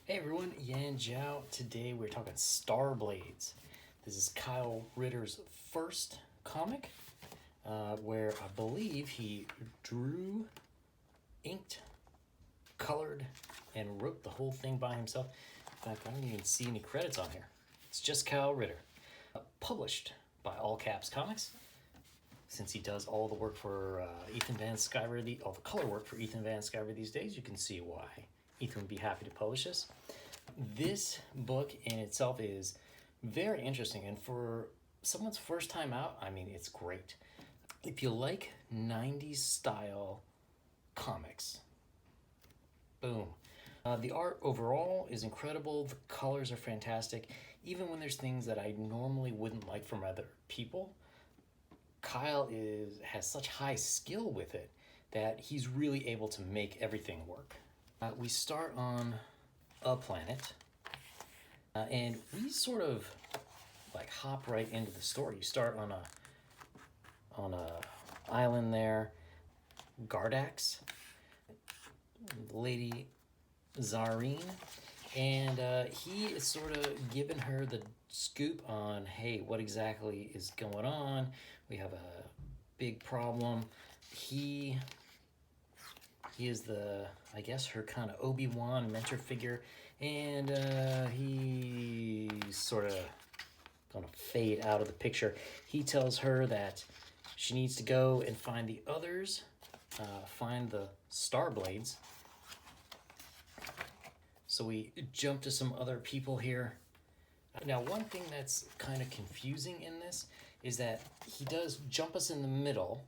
Hey everyone, Yan Jiao. Today we're talking Starblades. This is Kyle Ritter's first comic, where I believe he drew, inked, colored, and wrote the whole thing by himself. In fact, I don't even see any credits on here. It's just Kyle Ritter. Published by All Caps Comics. Since he does all the work for Ethan Van Sciver, all the color work for Ethan Van Sciver these days, you can see why Ethan would be happy to publish this. This book in itself is very interesting, and for someone's first time out, I mean, it's great. If you like 90s style comics, boom. The art overall is incredible. The colors are fantastic. Even when there's things that I normally wouldn't like from other people, Kyle has such high skill with it that he's really able to make everything work. We start on a planet, and we sort of like hop right into the story. You start on a island there, Gardax, Lady Zareen, and he is sort of giving her the scoop on, hey, what exactly is going on? We have a big problem. He is I guess, her kind of Obi-Wan mentor figure, and he's sort of gonna fade out of the picture. He tells her that she needs to go and find the others, find the Starblades. So we jump to some other people here. Now, one thing that's kind of confusing in this is that he does jump us in the middle.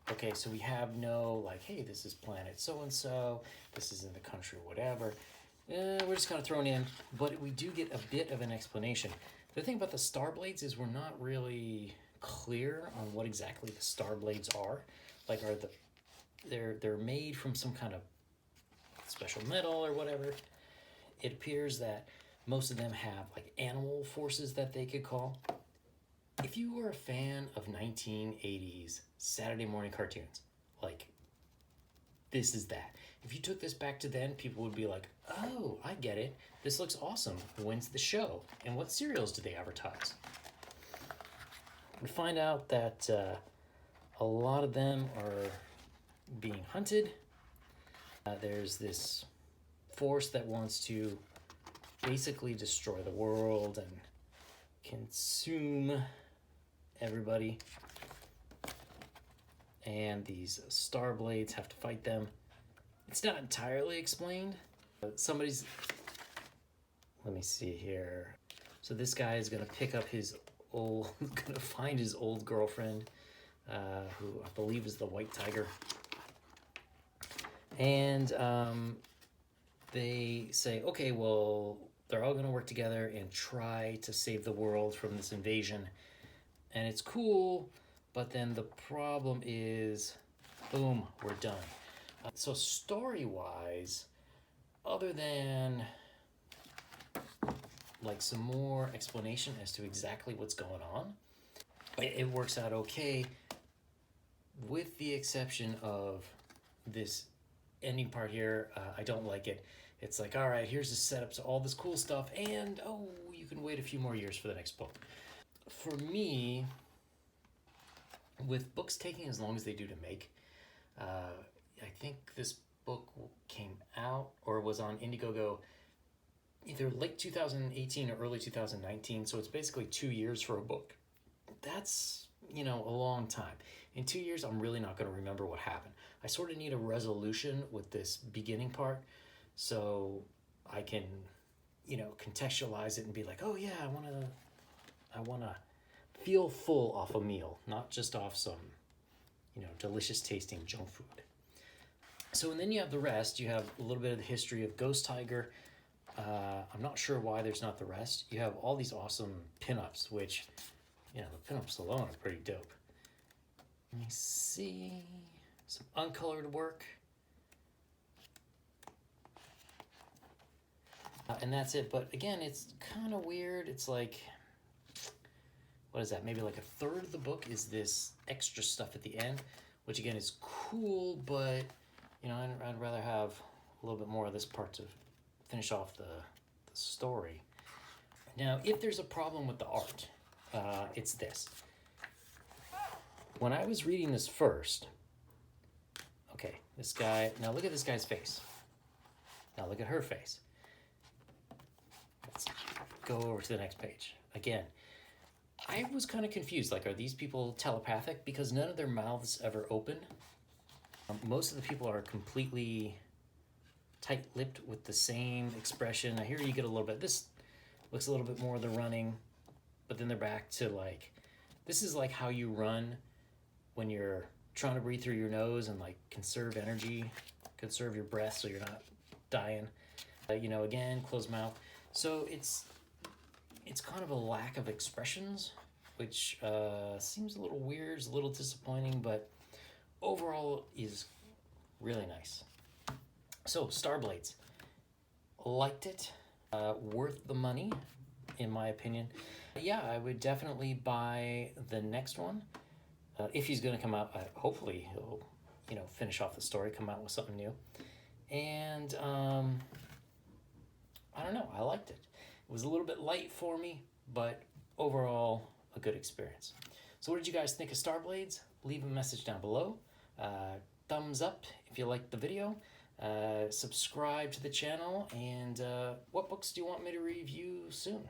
Okay, so we have no, like, hey, this is planet so-and-so, this is in the country, whatever. We're just kind of thrown in, but we do get a bit of an explanation. The thing about the Starblades is we're not really clear on what exactly the Starblades are. Like, they're made from some kind of special metal or whatever. It appears that most of them have, like, animal forces that they could call. If you were a fan of 1980s Saturday morning cartoons, like, this is that. If you took this back to then, people would be like, oh, I get it. This looks awesome. When's the show? And what serials do they advertise? We find out that a lot of them are being hunted. There's this force that wants to basically destroy the world and consume everybody, and these Starblades have to fight them. It's not entirely explained. Let me see here. So this guy is gonna pick up gonna find his old girlfriend, who I believe is the White Tiger. And they say, okay, well, they're all gonna work together and try to save the world from this invasion. And it's cool, but then the problem is, boom, we're done. So story-wise, other than like some more explanation as to exactly what's going on, it works out okay, with the exception of this ending part here. I don't like it. It's like, all right, here's the setup to all this cool stuff, and oh, you can wait a few more years for the next book. For me, with books taking as long as they do to make, I think this book came out or was on Indiegogo either late 2018 or early 2019, so it's basically 2 years for a book. That's, a long time. In 2 years, I'm really not going to remember what happened. I sort of need a resolution with this beginning part so I can, contextualize it and be like, oh yeah, I want to feel full off a meal, not just off some, delicious tasting junk food. So, and then you have the rest. You have a little bit of the history of Ghost Tiger. I'm not sure why there's not the rest. You have all these awesome pinups, which, the pinups alone are pretty dope. Let me see. Some uncolored work. And that's it. But again, it's kind of weird. It's like, what is that? Maybe like a third of the book is this extra stuff at the end, which again is cool, but I'd rather have a little bit more of this part to finish off the story. Now, if there's a problem with the art, it's this. When I was reading this first, okay, this guy, now look at this guy's face. Now look at her face. Let's go over to the next page. Again, I was kind of confused. Like, are these people telepathic? Because none of their mouths ever open. Most of the people are completely tight-lipped with the same expression. Now here you get a little bit, this looks a little bit more of the running, but then they're back to like, this is like how you run when you're trying to breathe through your nose and like conserve energy, conserve your breath so you're not dying. You know, again, closed mouth. So it's kind of a lack of expressions, which seems a little weird, is a little disappointing, but overall is really nice. So, Starblades. Liked it. Worth the money, in my opinion. Yeah, I would definitely buy the next one. If he's going to come out, hopefully he'll, you know, finish off the story, come out with something new. And, I don't know, I liked it. It was a little bit light for me, but overall, a good experience. So what did you guys think of Starblades? Leave a message down below. Thumbs up if you liked the video. Subscribe to the channel, and what books do you want me to review soon?